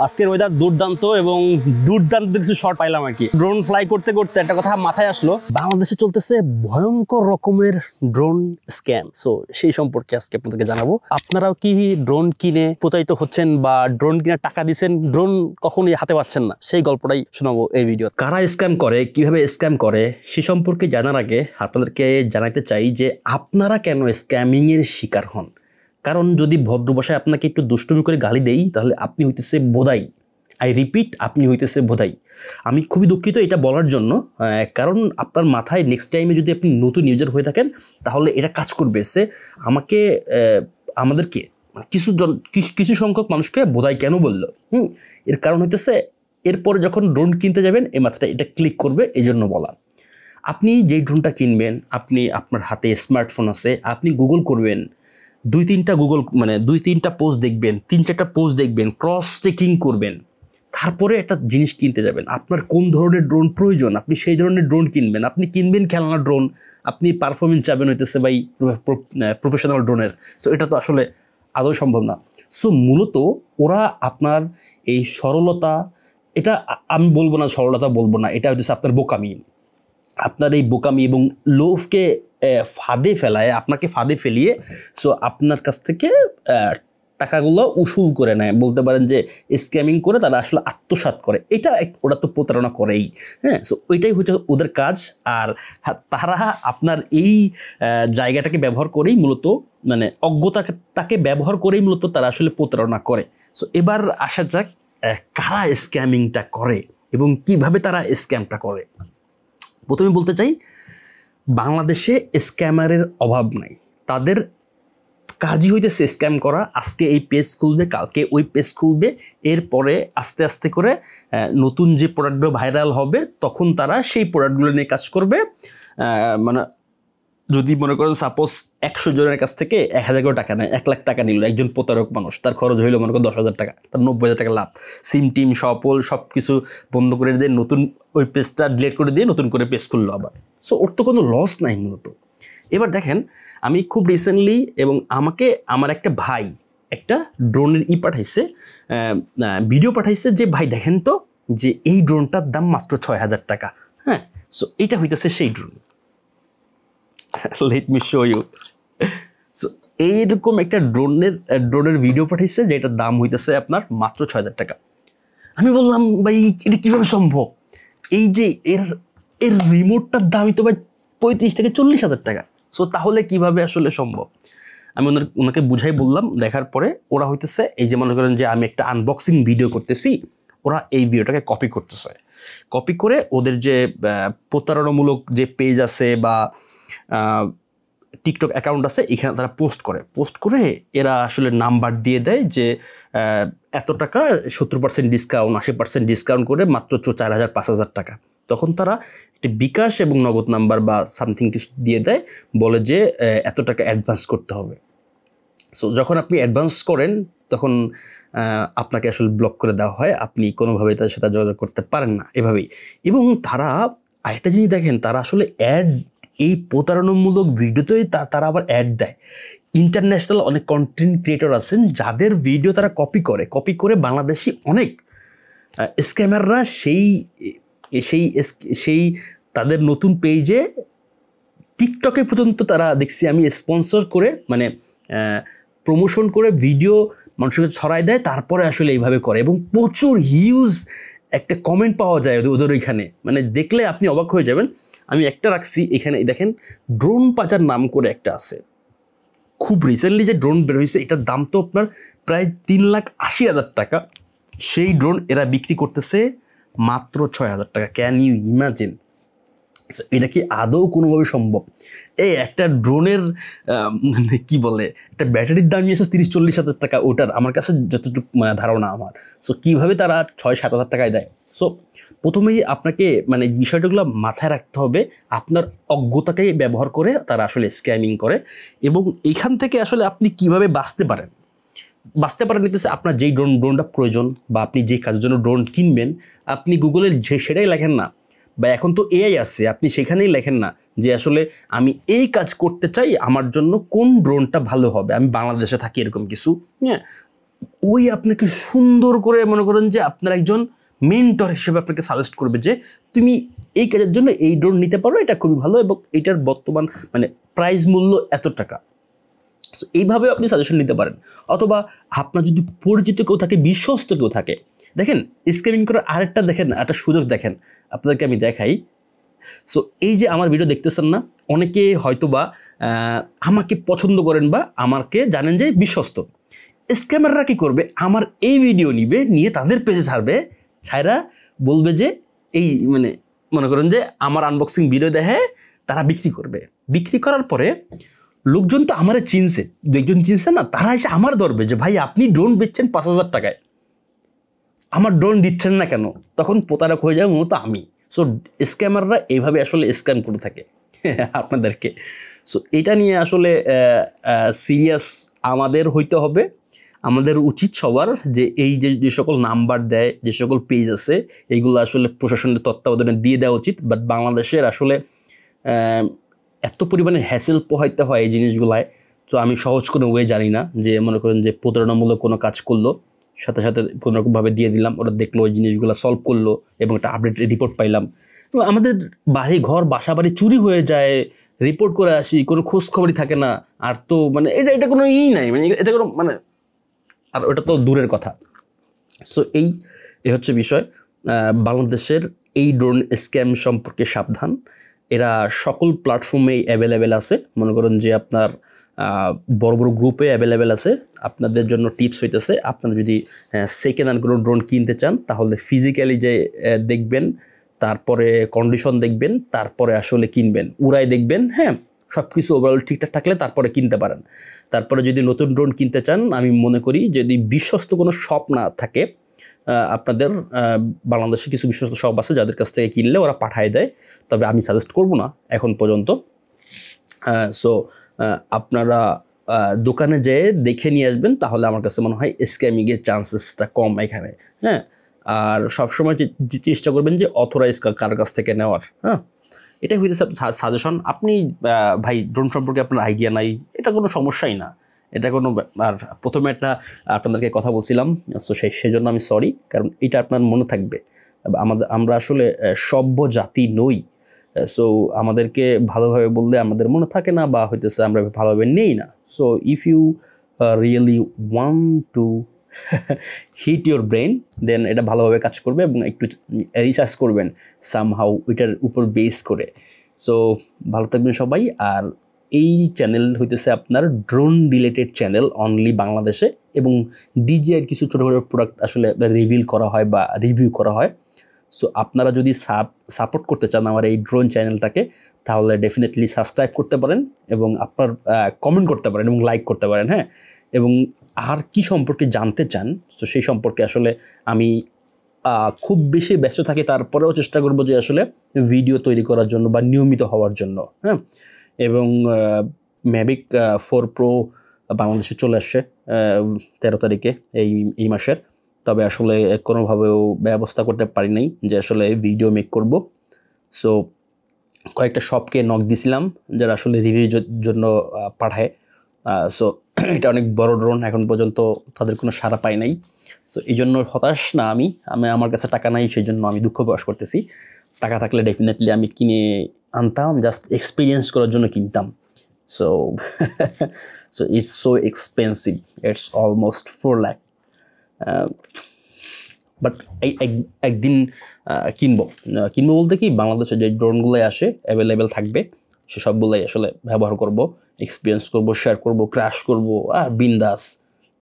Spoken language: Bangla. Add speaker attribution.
Speaker 1: আজকের ওয়েদার দুর্দান্ত এবং দুর্দান্ত কিছু শট পাইলাম আর কি। ড্রোন ফ্লাই করতে করতে একটা কথা মাথায় আসলো, বাংলাদেশে চলতেছে ভয়ঙ্কর রকমের ড্রোন স্ক্যাম। সো সেই সম্পর্কে আজকে আপনাদেরকে জানাবো। আপনারাও কি ড্রোন কিনে প্রতারিত হচ্ছেন বা ড্রোন কিনে টাকা দিচ্ছেন, ড্রোন কখনোই হাতে পাচ্ছেন না, সেই গল্পটাই শোনাবো এই ভিডিও। কারা স্ক্যাম করে, কিভাবে স্ক্যাম করে, সে সম্পর্কে জানার আগে আপনাদেরকে জানাতে চাই যে আপনারা কেন স্ক্যামিং এর শিকার হন। কারণ যদি ভদ্র ভাষায় আপনাকে একটু দুষ্টুমি করে গালি দেই, তাহলে আপনি হইতেছে বোধাই। আই রিপিট, আপনি হইতেছে বোধাই। আমি খুবই দুঃখিত এটা বলার জন্য, কারণ আপনার মাথায় নেক্সট টাইমে যদি আপনি নতুন ইউজার হয়ে থাকেন, তাহলে এটা কাজ করবে সে আমাদেরকে কিছু সংখ্যক মানুষকে বোধাই কেন বললো। এর কারণ হইতেছে এরপরে যখন ড্রোন কিনতে যাবেন এই মাথাটা এটা ক্লিক করবে, এই জন্য বলা। আপনি যেই ড্রোনটা কিনবেন, আপনি আপনার হাতে স্মার্টফোন আছে, আপনি গুগল করবেন, দুই তিনটা পোস্ট দেখবেন, 3-4টা পোস্ট দেখবেন, ক্রস চেকিং করবেন, তারপরে একটা জিনিস কিনতে যাবেন। আপনার কোন ধরনের ড্রোন প্রয়োজন, আপনি সেই ধরনের ড্রোন কিনবেন। আপনি কিনবেন খেলনা ড্রোন, আপনি পারফরমেন্স চাবেন হইতেছে ভাই প্রফেশনাল ড্রোনের। সো এটা তো আসলে আদৌ সম্ভব না। সো মূলত ওরা আপনার এই সরলতা, এটা আমি বলবো না, সরলতা বলবো না, এটা হইতেছে আপনার বোকামি। আপনার এই বোকামি এবং লোভকে ফাঁদে ফেলায়, আপনাকে ফাঁদে ফেলিয়ে সো আপনার কাছ থেকে টাকাগুলো উসুল করে নেয়। বলতে পারেন যে স্ক্যামিং করে তারা আসলে আত্মসাৎ করে। ওরা তো প্রতারণা করেই। হ্যাঁ, সো ওইটাই হচ্ছে ওদের কাজ। আর তারা আপনার এই জায়গাটাকে ব্যবহার করেই মূলত, মানে অজ্ঞতাটাকে ব্যবহার করেই মূলত তারা আসলে প্রতারণা করে। সো এবার আসা যাক কারা স্ক্যামিংটা করে এবং কিভাবে তারা স্ক্যামটা করে। প্রথমে বলতে চাই, বাংলাদেশে স্ক্যামারের অভাব নাই। তাদের কাজই হইতেছে স্ক্যাম করা। আজকে এই পেজ খুলবে, কালকে ওই পেজ খুলবে, এরপরে আস্তে আস্তে করে নতুন যে প্রোডাক্টগুলো ভাইরাল হবে তখন তারা সেই প্রোডাক্টগুলো নিয়ে কাজ করবে। মানে যদি মনে করেন সাপোজ 100 জনের কাছ থেকে 1000 টাকা নেয়, 1 লাখ টাকা নিল একজন প্রতারক মানুষ, তার খরচ হইলো মনে করেন 10,000 টাকা, তার 90,000 টাকা লাভ। সিম টিম সব কিছু বন্ধ করে দিয়ে নতুন ওই পেজটা ডিলিট করে দিয়ে নতুন করে পেজ খুললো আবার। সো ওর তো কোনো লস নাই মূলত। এবার দেখেন, আমি খুব রিসেন্টলি এবং আমার একটা ভাই একটা ড্রোনের পাঠাইছে, ভিডিও পাঠাইছে যে ভাই দেখেন তো যে এই ড্রোনটার দাম মাত্র 6,000 টাকা। হ্যাঁ, সো এইটা হইতেছে সেই drone. Let me show you. So এইরকম একটা ড্রোনের ভিডিও পাঠাইছে যেটার দাম হইতেছে আপনার মাত্র 6,000 টাকা। আমি বললাম ভাই এটা কীভাবে সম্ভব? এই যে এর রিমোটটার দামই তো ভাই 35 থেকে 40,000 টাকা। সো তাহলে কিভাবে আসলে সম্ভব? আমি ওনাকে বুঝাই বললাম। দেখার পরে ওরা হইতেছে, এই যে মনে করেন যে আমি একটা আনবক্সিং ভিডিও করতেছি, ওরা এই ভিডিওটাকে কপি করতেছে। কপি করে ওদের যে প্রতারণামূলক যে পেজ আছে বা টিকটক অ্যাকাউন্ট আছে, এখানে তারা পোস্ট করে এরা আসলে নাম্বার দিয়ে দেয় যে এত টাকা 70% ডিসকাউন্ট, 80% ডিসকাউন্ট করে মাত্র 4,000-5,000 টাকা। তখন তারা একটি বিকাশ এবং নগদ নাম্বার বা সামথিং কিছু দিয়ে দেয়, বলে যে এত টাকা অ্যাডভান্স করতে হবে। সো যখন আপনি অ্যাডভান্স করেন তখন আপনাকে আসলে ব্লক করে দেওয়া হয়, আপনি কোনোভাবেই তাদের সাথে যোগাযোগ করতে পারেন না এভাবেই। এবং তারা আরেকটা জিনিস দেখেন, তারা আসলে এই প্রতারণামূলক ভিডিওতেই তারা আবার অ্যাড দেয়। ইন্টারন্যাশনাল অনেক কন্টেন্ট ক্রিয়েটর আছেন যাদের ভিডিও তারা কপি করে বাংলাদেশি অনেক স্ক্যামাররা সেই তাদের নতুন পেজে টিকটকে পর্যন্ত তারা দেখছি আমি স্পন্সর করে, মানে প্রমোশন করে ভিডিও মানুষকে ছড়াই দেয়, তারপরে আসলে এইভাবে করে এবং প্রচুর হিউজ একটা কমেন্ট পাওয়া যায় ওদের ওইখানে। মানে দেখলে আপনি অবাক হয়ে যাবেন। আমি একটা রাখছি এখানে, দেখেন ড্রোন পাচার নাম করে একটা আছে। খুব রিসেন্টলি যে ড্রোন বের হয়েছে, এটার দাম তো আপনার প্রায় 3,80,000 টাকা। সেই ড্রোন এরা বিক্রি করতেছে মাত্র 6,000 টাকা। Can you imagine? এটা কি আদৌ কোনোভাবে সম্ভব? এই একটা ড্রোনের কি বলে, একটা ব্যাটারির দাম নিয়েছে 30-40,000 টাকা। ওটার আমার কাছে যতটুকু ধারণা আমার। সো কীভাবে তারা 6-7,000 টাকায় দেয়? সো প্রথমেই আপনাকে মানে বিষয়টাগুলো মাথায় রাখতে হবে। আপনার অজ্ঞতাকে ব্যবহার করে তারা আসলে স্ক্যামিং করে এবং এখান থেকে আসলে আপনি কিভাবে বাঁচতে পারেন নিতেছে আপনার যেই ড্রোনটা প্রয়োজন বা আপনি যে কাজের জন্য ড্রোন কিনবেন, আপনি গুগলে সেটাই লেখেন না, বা এখন তো এআই আছে, আপনি সেখানেই লেখেন না যে আসলে আমি এই কাজ করতে চাই, আমার জন্য কোন ড্রোনটা ভালো হবে, আমি বাংলাদেশে থাকি এরকম কিছু। হ্যাঁ, ওই আপনাকে সুন্দর করে মনে করেন যে আপনার একজন মেন্টর হিসেবে আপনাকে সাজেস্ট করবে যে তুমি এই কাজের জন্য এই ড্রোন নিতে পারো, এটা খুবই ভালো এবং এটার বর্তমান মানে প্রাইস মূল্য এত টাকা। সো এইভাবে আপনি সাজেশন নিতে পারেন। অথবা আপনার যদি পরিচিত কেউ থাকে, বিশ্বস্ত কেউ থাকে, দেখেন স্ক্যামিং করার আরেকটা দেখেন একটা সুযোগ দেখেন, আপনাদেরকে আমি দেখাই। সো এই যে আমার ভিডিও দেখতেছেন না, অনেকে হয়তোবা আমাকে পছন্দ করেন বা আমাকে জানেন যে বিশ্বস্ত। স্ক্যামাররা কী করবে, আমার এই ভিডিও নিবে, নিয়ে তাদের পেজে ছাড়বে, ছাইরা বলবে যে এই মানে মনে করেন যে আমার আনবক্সিং ভিডিও দেখে তারা বিক্রি করবে। বিক্রি করার পরে লোকজন তো আমারে চিনছে, দুইজন চিনছে না, তারা এসে আমার ধরবে যে ভাই আপনি ড্রোন বেচছেন 5,000 টাকায়, আমার ড্রোন দিচ্ছেন না কেন? তখন প্রতারক হয়ে যায় মূলত আমি। সো স্ক্যামাররা এইভাবে আসলে স্ক্যাম করে থাকে আপনাদেরকে। সো এটা নিয়ে আসলে সিরিয়াস আমাদের হইতে হবে। আমাদের উচিত সবার যে এই যে সকল নাম্বার দেয়, যে সকল পেজ আছে, এইগুলো আসলে প্রশাসনের তত্ত্বাবধানে দিয়ে দেওয়া উচিত। বাট বাংলাদেশের আসলে এত পরিমাণে হ্যাসেল পোহাইতে হয় এই জিনিসগুলায়। তো আমি সহজ কোনো ওয়ে জানি না, যে মনে করেন যে প্রতারণামূলক কোনো কাজ করলো, সাথে সাথে কোনোরকমভাবে দিয়ে দিলাম, ওরা দেখলো ওই জিনিসগুলো সলভ করলো এবং একটা আপডেট রিপোর্ট পাইলাম। তো আমাদের বাড়ি ঘর বাসা বাড়ি চুরি হয়ে যায়, রিপোর্ট করে আসি, কোনো খোঁজ খবরই থাকে না। আর তো মানে এটা কোনো নাই, মানে এটা কোনো মানে, আর ওটা তো দূরের কথা। সো এই হচ্ছে বিষয়। বাংলাদেশের এই ড্রোন স্ক্যাম সম্পর্কে সাবধান। এরা সকল প্ল্যাটফর্মেই অ্যাভেলেবেল আছে। মনে করেন যে আপনার বড় বড় গ্রুপে অ্যাভেলেবেল আছে। আপনাদের জন্য টিপস হইতেছে, আপনারা যদি সেকেন্ড হ্যান্ড কোনো ড্রোন কিনতে চান তাহলে ফিজিক্যালি যে দেখবেন, তারপরে কন্ডিশন দেখবেন, তারপরে আসলে কিনবেন, উড়াই দেখবেন, হ্যাঁ সব কিছু ওভারঅল ঠিকঠাক থাকলে তারপরে কিনতে পারেন। তারপরে যদি নতুন ড্রোন কিনতে চান, আমি মনে করি যদি বিশ্বস্ত কোনো শপ না থাকে, আপনাদের বাংলাদেশে কিছু বিশ্বস্ত শপ আছে যাদের কাছ থেকে কিনলে ওরা পাঠায় দেয়, তবে আমি সাজেস্ট করব না এখন পর্যন্ত। সো আপনারা দোকানে যেয়ে দেখে নিয়ে আসবেন, তাহলে আমার কাছে মনে হয় স্ক্যামিংয়ের চান্সেসটা কম এখানে। হ্যাঁ, আর সবসময় চেষ্টা করবেন যে অথরাইজ কার কাছ থেকে নেওয়ার। হ্যাঁ, এটাই হইতেছে সাজেশন। আপনি ভাই ড্রোন সম্পর্কে আপনার আইডিয়া নাই, এটা কোনো সমস্যাই না, এটা কোনো। আর প্রথমে একটা আপনাদেরকে কথা বলছিলাম, সো সেজন্য আমি সরি, কারণ এটা আপনার মনে থাকবে। আমরা আসলে সভ্য জাতি নই। সো আমাদেরকে ভালোভাবে বললে আমাদের মনে থাকে না, বা হইতেছে আমরা ভালোভাবে নেই না। So if you really want to hit your brain, then এটা ভালোভাবে কাজ করবে এবং একটু রিসার্চ করবেন সামহাউ এটার উপর বেস করে। সো ভালো থাকবেন সবাই। আর এই চ্যানেল হইতেছে আপনার ড্রোন রিলেটেড চ্যানেল অনলি বাংলাদেশে, এবং ডিজিআইয়ের কিছু ছোটো ছোটো প্রোডাক্ট আসলে রিভিল করা হয় বা রিভিউ করা হয়। সো আপনারা যদি সাপোর্ট করতে চান আমার এই ড্রোন চ্যানেলটাকে, তাহলে ডেফিনেটলি সাবস্ক্রাইব করতে পারেন এবং আপনার কমেন্ট করতে পারেন এবং লাইক করতে পারেন। হ্যাঁ, এবং আর কি সম্পর্কে জানতে চান, তো সেই সম্পর্কে আসলে আমি খুব বেশি ব্যস্ত থাকি, তারপরেও চেষ্টা করব যে আসলে ভিডিও তৈরি করার জন্য বা নিয়মিত হওয়ার জন্য। হ্যাঁ, এবং ম্যাভিক 4 Pro বাংলাদেশে চলে আসছে 13 তারিখে এই মাসের। তবে আসলে কোনোভাবেও ব্যবস্থা করতে পারি নাই যে আসলে ভিডিও মেক করব। সো কয়েকটা শপকে নক দিছিলাম যারা আসলে রিভিউর জন্য পাঠায়। সো এটা অনেক বড় ড্রোন, এখন পর্যন্ত তাদের কোনো সাড়া পাই নাই। সো এই জন্য হতাশ না আমি, আমার কাছে টাকা নাই, সেই জন্য আমি দুঃখ প্রকাশ করতেছি। টাকা থাকলে ডেফিনেটলি আমি কিনে আনতাম, জাস্ট এক্সপিরিয়েন্স করার জন্য কিনতাম। So so it's so expensive, it's almost 4 lakh. But একদিন কিনবো বলতে কি, বাংলাদেশে যে ড্রোনগুলোই আসে অ্যাভেলেবেল থাকবে, সেসবগুলোই আসলে ব্যবহার করব, এক্সপিরিয়েন্স করব, শেয়ার করব, ক্র্যাশ করব, আর বিন্দাস।